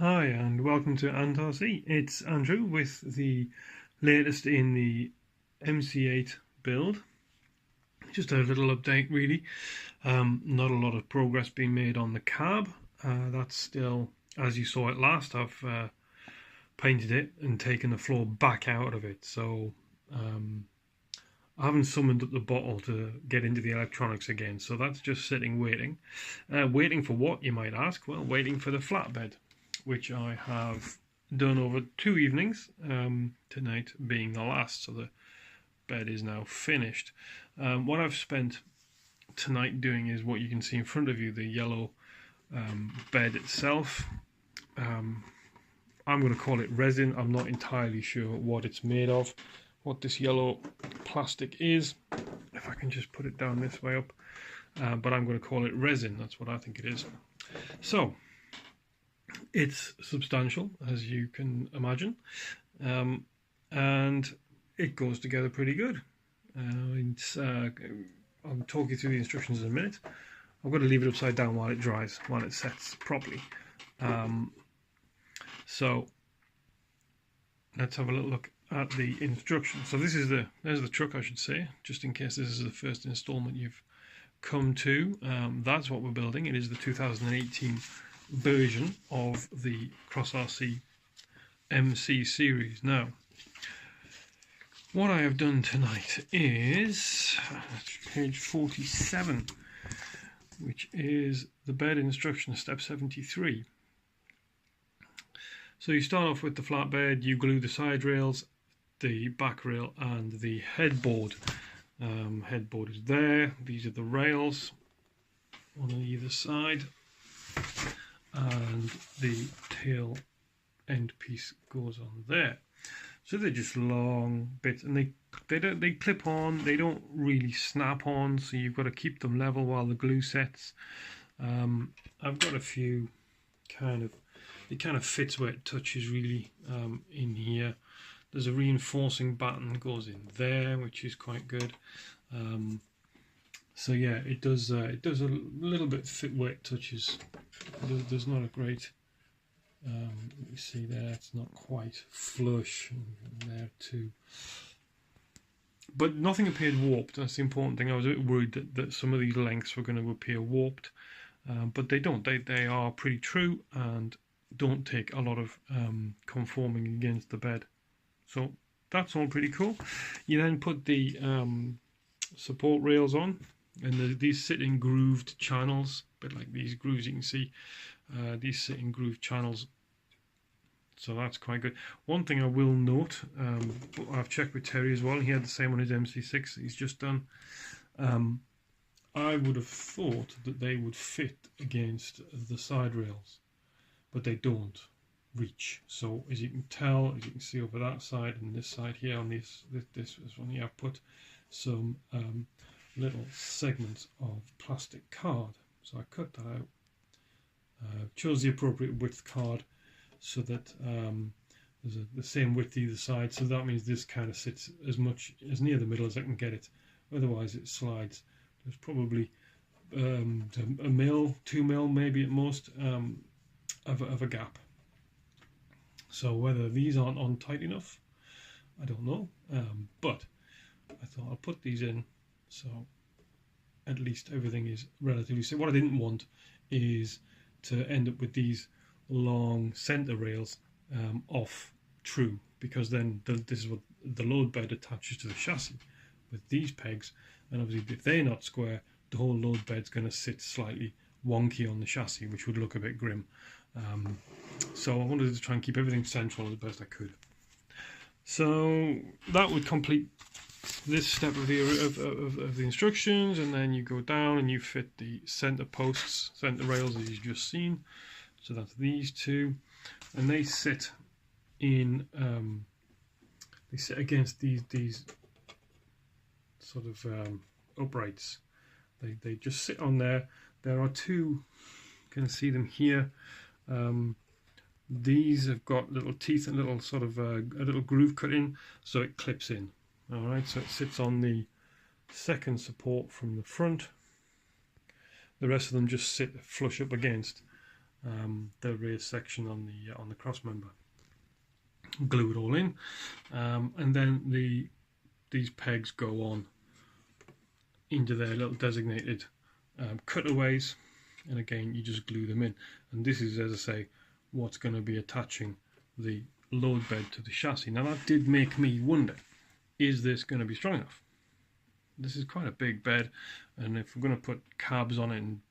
Hi and welcome to AntRC. It's Andrew with the latest in the MC8 build. Just a little update really. Not a lot of progress being made on the cab. That's still, as you saw it last, I've painted it and taken the floor back out of it. So I haven't summoned up the bottle to get into the electronics again. So that's just sitting waiting. Waiting for what, you might ask? Well, waiting for the flatbed, which I have done over 2 evenings, tonight being the last, so the bed is now finished. What I've spent tonight doing is what you can see in front of you, the yellow bed itself. I'm going to call it resin. I'm not entirely sure what it's made of, what this yellow plastic is, if I can just put it down this way up, but I'm going to call it resin. That's what I think it is. So it's substantial, as you can imagine, and it goes together pretty good. I'll talk you through the instructions in a minute. I've got to leave it upside down while it dries, while it sets properly. So let's have a little look at the instructions. So there's the truck, I should say, just in case this is the first installment you've come to. That's what we're building. It is the 2018 version of the Cross RC MC series. Now, what I have done tonight is page 47, which is the bed instructions, step 73. So you start off with the flatbed, you glue the side rails, the back rail and the headboard. Headboard is there. These are the rails, one on either side, and the tail end piece goes on there. So they're just long bits, and they clip on. They don't really snap on, so you've got to keep them level while the glue sets. I've got a few it kind of fits where it touches really in here. There's a reinforcing batten goes in there, which is quite good. So yeah, it does a little bit fit where it touches. There's not a great, you see there, it's not quite flush, and there too. But nothing appeared warped. That's the important thing. I was a bit worried that some of these lengths were going to appear warped, but they don't. They are pretty true and don't take a lot of conforming against the bed. So that's all pretty cool. You then put the support rails on, and these sit in grooved channels, a bit like these grooves you can see. These sit in grooved channels, so that's quite good. One thing I will note, I've checked with Terry as well, he had the same on his MC6 that he's just done. I would have thought that they would fit against the side rails, but they don't reach. So as you can tell, as you can see over that side and this side here on this one here, I've put some little segments of plastic card. So I cut that out, chose the appropriate width card so that there's the same width either side. So that means this kind of sits as near the middle as I can get it. Otherwise it slides. There's probably a mil, 2 mil maybe at most of a gap. So whether these aren't on tight enough, I don't know, but I thought I'll put these in so at least everything is relatively safe. What I didn't want is to end up with these long centre rails off true, because then this is what the load bed attaches to the chassis with these pegs, and obviously if they're not square, the whole load bed's going to sit slightly wonky on the chassis, which would look a bit grim. So I wanted to try and keep everything central as best I could. So that would complete this step of the instructions, and then you go down and you fit the center posts, center rails as you've just seen. So that's these two, and they sit in they sit against these sort of uprights. They just sit on there. There are two, you can see them here. These have got little teeth and little sort of a little groove cut in, so it clips in. All right, so it sits on the second support from the front. The rest of them just sit flush up against the rear section on the cross member. Glue it all in, and then these pegs go on into their little designated cutaways, and again you just glue them in. And this is, as I say, what's going to be attaching the load bed to the chassis. Now that did make me wonder, is this going to be strong enough? This is quite a big bed, and if we're going to put cabs on it, and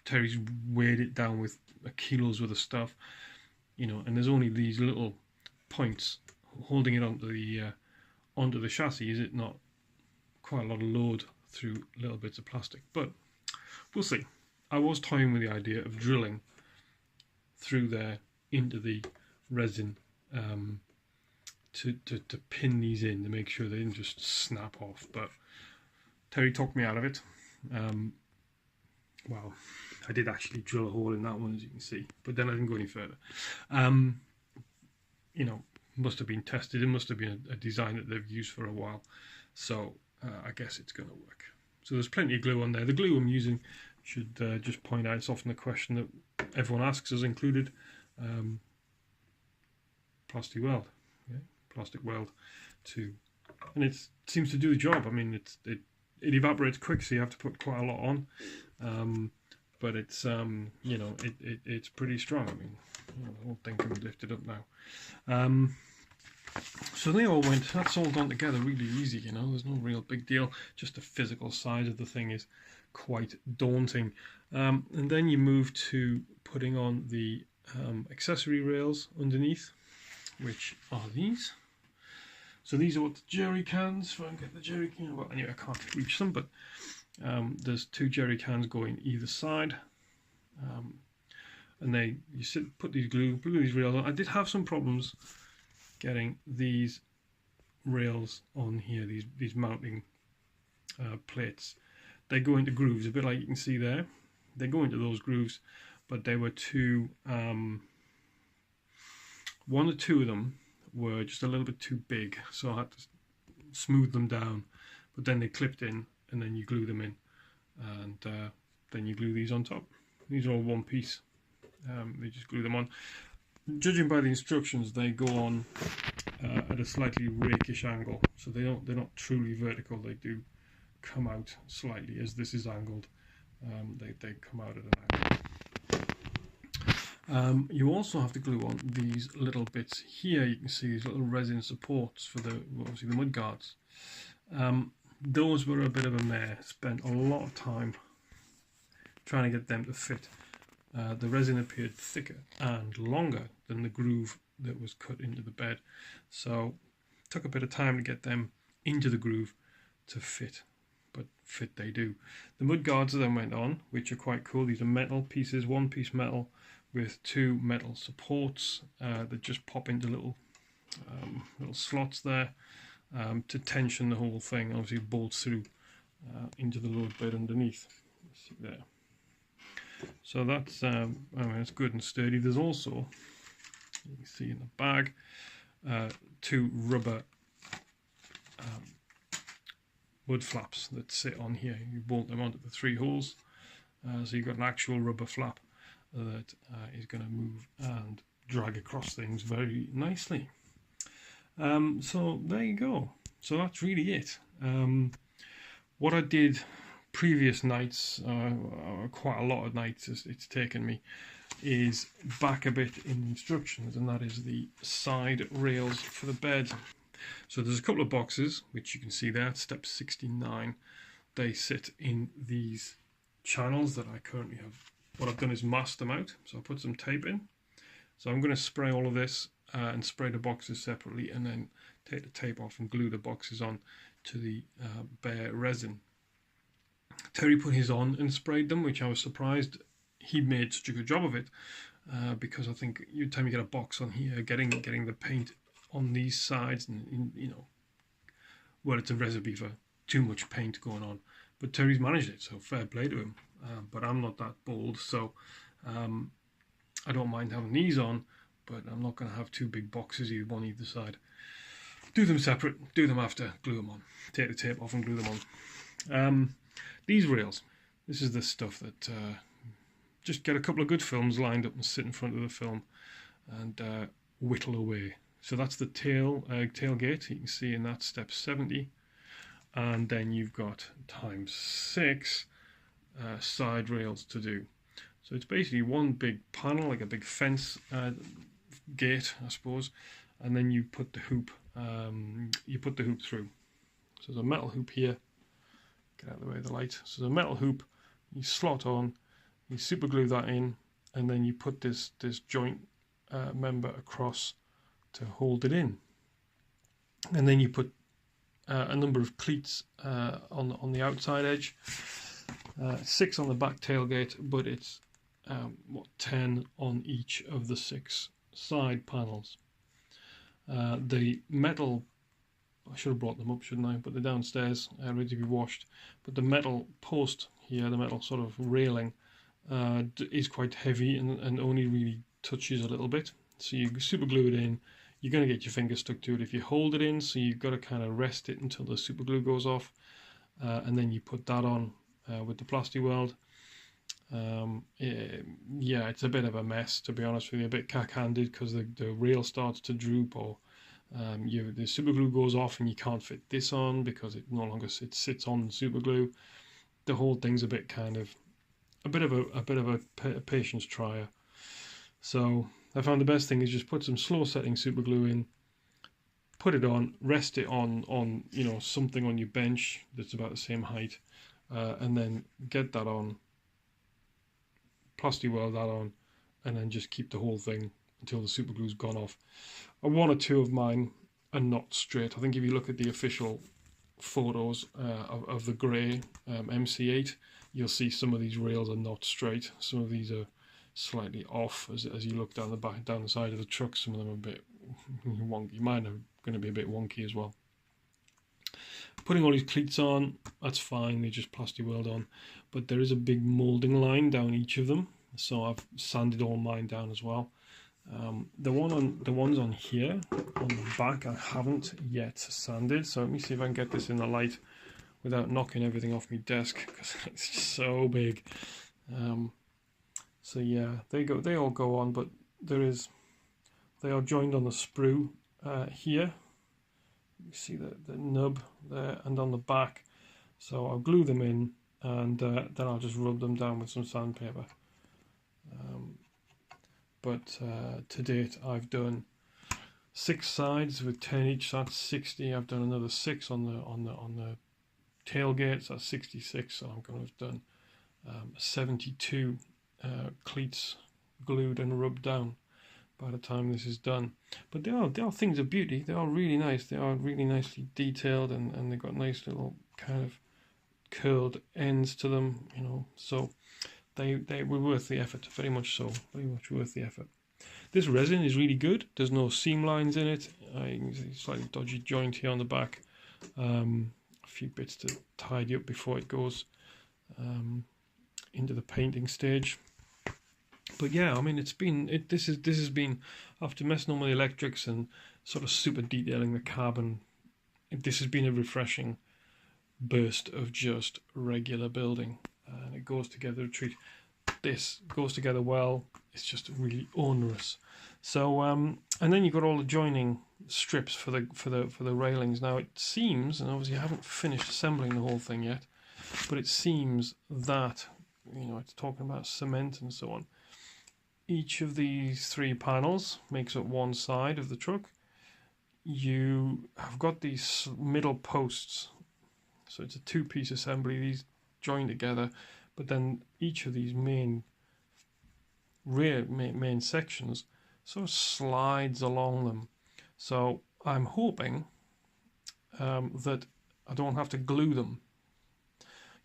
Terry's weighed it down with kilos worth of stuff, you know, and there's only these little points holding it onto the chassis, is it not quite a lot of load through little bits of plastic? But we'll see. I was toying with the idea of drilling through there into the resin to pin these in to make sure they didn't just snap off, but Terry talked me out of it. Well, I did actually drill a hole in that one, as you can see, but then I didn't go any further. You know, must have been tested. It must have been a design that they've used for a while, so I guess it's going to work. So there's plenty of glue on there. The glue I'm using, should just point out, it's often a question that everyone asks us included. Plastic weld, yeah, plastic weld too, and it seems to do the job. I mean, it evaporates quick, so you have to put quite a lot on, but it's you know, it's pretty strong. I mean, you know, the whole thing can be lifted up now. So they all went. That's all done together really easy. You know, there's no real big deal. Just the physical side of the thing is quite daunting. And then you move to putting on the accessory rails underneath, which are these. So these are what the jerry cans, if I can get the jerry can, well anyway I can't reach them, but there's 2 jerry cans going either side, and put these glue these rails on. I did have some problems getting these rails on here, these mounting plates. They go into grooves, a bit like you can see there. They go into those grooves, but they were too, 1 or 2 of them were just a little bit too big, so I had to smooth them down, but then they clipped in, and then you glue them in, and then you glue these on top. These are all one piece. They just glue them on. Judging by the instructions, they go on at a slightly rakish angle, so they're not truly vertical. They do come out slightly, as this is angled. They come out at an angle. You also have to glue on these little bits here. You can see these little resin supports for obviously the mud guards. Those were a bit of a mare. Spent a lot of time trying to get them to fit. The resin appeared thicker and longer than the groove that was cut into the bed, so it took a bit of time to get them into the groove to fit, but fit they do. The mud guards then went on, which are quite cool. These are metal pieces, 1-piece metal with 2 metal supports that just pop into little slots there to tension the whole thing. Obviously bolts through into the load bed underneath. Let's see there. So that's I mean, it's good and sturdy. There's also, you can see in the bag, 2 rubber wood flaps that sit on here. You bolt them onto the 3 holes, so you've got an actual rubber flap that is going to move and drag across things very nicely. So there you go. So that's really it. What I did previous nights, quite a lot of nights it's taken me, is back a bit in the instructions, and that is the side rails for the bed. So there's a couple of boxes which you can see there, step 69. They sit in these channels that I currently have. What I've done is masked them out, so I put some tape in. So I'm going to spray all of this and spray the boxes separately, and then take the tape off and glue the boxes on to the bare resin. Terry put his on and sprayed them, which I was surprised he made such a good job of it, because I think every time you get a box on here, getting the paint on these sides, and you know, well, it's a recipe for too much paint going on. But Terry's managed it, so fair play to him. But I'm not that bold, so I don't mind having these on, but I'm not going to have 2 big boxes, one either side. Do them separate, do them after, glue them on. Take the tape off and glue them on. These rails, this is the stuff that just get a couple of good films lined up and sit in front of the film and whittle away. So that's the tailgate. You can see in that step 70, and then you've got times 6 side rails to do. So it's basically one big panel, like a big fence gate, I suppose, and then you put the hoop. Through. So there's a metal hoop here. Get out of the way of the light. So there's a metal hoop. You slot on. You super glue that in, and then you put this joint member across to hold it in. And then you put a number of cleats on the outside edge. 6 on the back tailgate, but it's 10 on each of the 6 side panels. The metal, I should have brought them up, shouldn't I? But they're downstairs, ready to be washed. But the metal post here, the metal sort of railing, is quite heavy and only really touches a little bit. So you super glue it in. You're going to get your finger stuck to it if you hold it in, so you've got to kind of rest it until the super glue goes off. And then you put that on with the plastic weld. Yeah, it's a bit of a mess, to be honest with you, a bit cack-handed, because the rail starts to droop, or the super glue goes off and you can't fit this on because it no longer sits on super glue. The whole thing's a bit a bit of a patience trier. So I found the best thing is just put some slow setting super glue in, put it on, rest it on something on your bench that's about the same height, and then get that on, plastic weld that on, and then just keep the whole thing until the super glue's gone off. One or two of mine are not straight. I think if you look at the official photos of the grey MC8, you'll see some of these rails are not straight. Some of these are slightly off as you look down the side of the truck. Some of them are a bit wonky. Mine are going to be a bit wonky as well. Putting all these cleats on, that's fine, they just plastic weld on, but there is a big moulding line down each of them, so I've sanded all mine down as well. The ones on here on the back I haven't yet sanded, so let me see if I can get this in the light without knocking everything off my desk, because it's just so big. So yeah, they all go on, but they are joined on the sprue here. You see the nub there and on the back, so I'll glue them in, and then I'll just rub them down with some sandpaper. But to date I've done 6 sides with 10 each, so that's 60. I've done another 6 on the tailgates, that's 66. So I'm going to have done 72 cleats glued and rubbed down by the time this is done. But they are things of beauty. They are really nice. They are really nicely detailed, and they've got nice little kind of curled ends to them, so they were worth the effort, very much so, very much worth the effort. This resin is really good. There's no seam lines in it. You can see a slightly dodgy joint here on the back. A few bits to tidy up before it goes into the painting stage. But yeah, I mean, this has been, after messing on with the electrics and sort of super detailing the carbon, this has been a refreshing burst of just regular building, and it goes together a treat. This goes together well. It's just really onerous. So and then you've got all the joining strips for the railings. Now it seems, and obviously I haven't finished assembling the whole thing yet, but it seems that it's talking about cement and so on. Each of these 3 panels makes up one side of the truck. You have got these middle posts, so it's a 2-piece assembly. These join together, but then each of these main sections sort of slides along them. So I'm hoping that I don't have to glue them.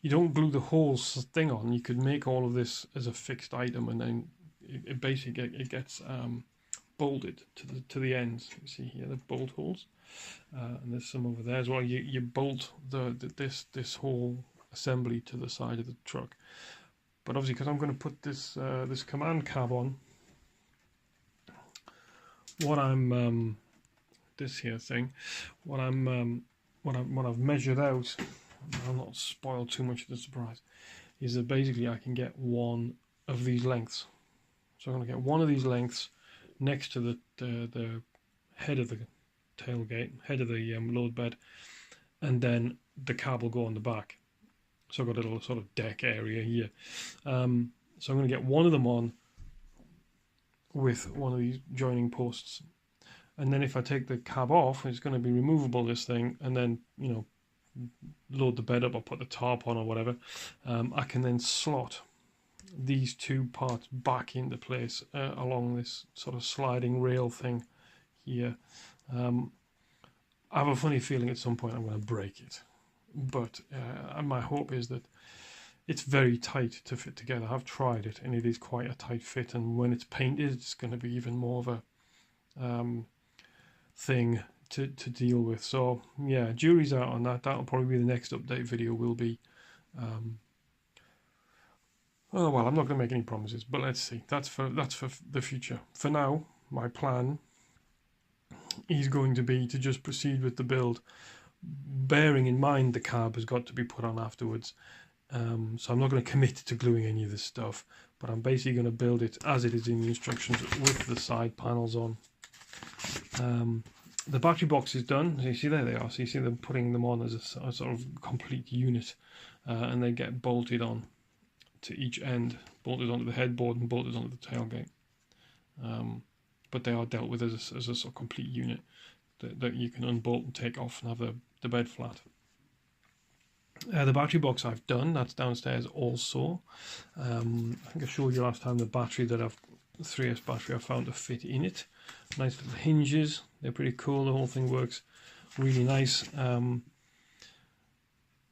You don't glue the whole thing on. You could make all of this as a fixed item, and then it basically gets bolted to the ends. You see here the bolt holes, and there's some over there as well. You bolt this whole assembly to the side of the truck. But obviously, because I'm going to put this this command cab on, what I've measured out, I'll not spoil too much of the surprise, is that basically I can get one of these lengths. So I'm going to get one of these lengths next to the head of the tailgate, head of the load bed, and then the cab will go on the back. So I've got a little sort of deck area here. So I'm going to get one of them on with one of these joining posts, and then if I take the cab off, it's going to be removable, this thing, and then, you know, load the bed up or put the tarp on or whatever. I can then slot these two parts back into place along this sort of sliding rail thing here. I have a funny feeling at some point I'm going to break it, but my hope is that it's very tight to fit together. I've tried it and it is quite a tight fit, and when it's painted it's going to be even more of a thing to deal with. So yeah, jury's out on that. That'll probably be the next update video. Will be oh well, I'm not going to make any promises, but let's see. That's for the future. For now, my plan is going to be to just proceed with the build, bearing in mind the cab has got to be put on afterwards. So I'm not going to commit to gluing any of this stuff, but I'm basically going to build it as it is in the instructions with the side panels on. The battery box is done. So you see, there they are. So you see them putting them on as a sort of complete unit, and they get bolted on to each end, bolted onto the headboard and bolted onto the tailgate. But they are dealt with as a sort of complete unit that you can unbolt and take off and have the bed flat. The battery box I've done, that's downstairs also. I think I showed you last time the battery that I've, the 3S battery I found to fit in it. Nice little hinges, they're pretty cool, the whole thing works really nice.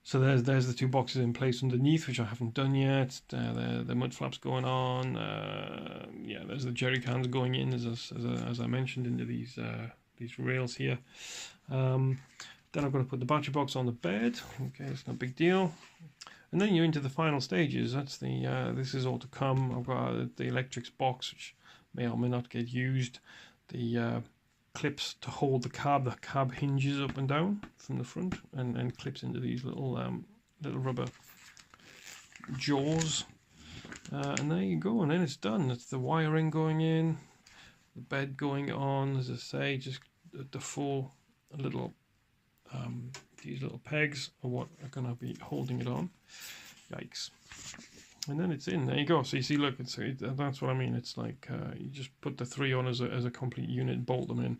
So there's the two boxes in place underneath, which I haven't done yet. The mud flaps going on. Yeah, there's the jerry cans going in, as I mentioned, into these rails here. Then I've got to put the battery box on the bed. Okay, it's no big deal. And then you're into the final stages. That's this is all to come. I've got the electrics box, which may or may not get used. The clips to hold the cab hinges up and down from the front, and clips into these little rubber jaws. And there you go, and then it's done. It's the wiring going in, the bed going on, as I say, just the four little these little pegs are what are going to be holding it on. Yikes. And then it's in. There you go. So you see, look, that's what I mean. It's like you just put the three on as a complete unit, bolt them in,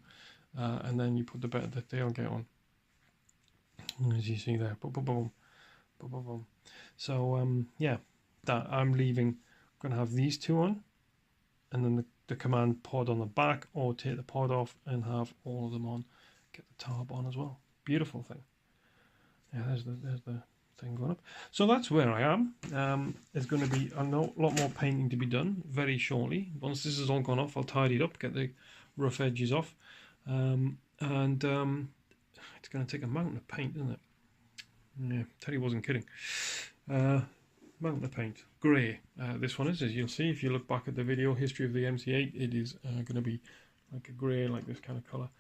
and then you put the tailgate on. As you see there, boom, boom, boom, boom, boom, boom. So yeah, that I'm leaving. I'm going to have these two on, and then the command pod on the back, or take the pod off and have all of them on. Get the tarp on as well. Beautiful thing. Yeah, there's the thing going up. So that's where I am. There's going to be a lot more painting to be done very shortly. Once this is all gone off, I'll tidy it up, get the rough edges off, and it's going to take a mountain of paint, isn't it? Yeah, Teddy wasn't kidding. Mountain of paint, grey. This one is, as you'll see if you look back at the video history of the MC8, it is going to be like a grey, like this kind of colour.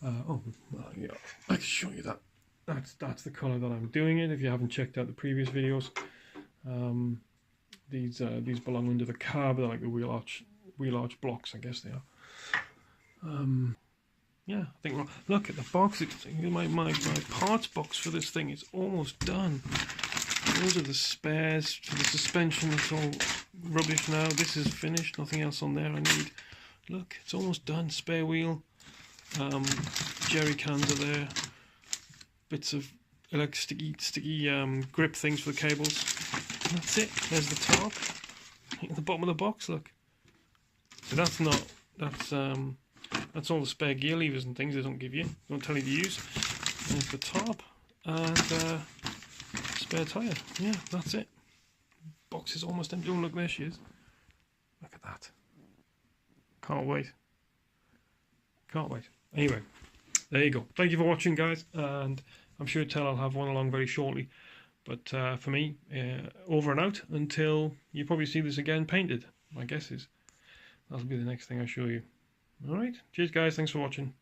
Yeah, I can show you that. That's the colour that I'm doing it. If you haven't checked out the previous videos, these belong under the cab. They're like the wheel arch blocks, I guess they are. Yeah, I think. Look at the box. My parts box for this thing is almost done. Those are the spares for the suspension. It's all rubbish now. This is finished. Nothing else on there I need. Look, it's almost done. Spare wheel. Jerry cans are there. Bits of like sticky grip things for the cables. And that's it. There's the top. At the bottom of the box, look. So that's all the spare gear levers and things they don't give you. They don't tell you to use. There's the top and spare tyre. Yeah, that's it. Box is almost empty. Oh, look, there she is. Look at that. Can't wait. Can't wait. Anyway, there you go. Thank you for watching, guys, and I'm sure I'll have one along very shortly. But for me, over and out until you probably see this again painted. My guess is that'll be the next thing I show you. Alright, cheers guys, thanks for watching.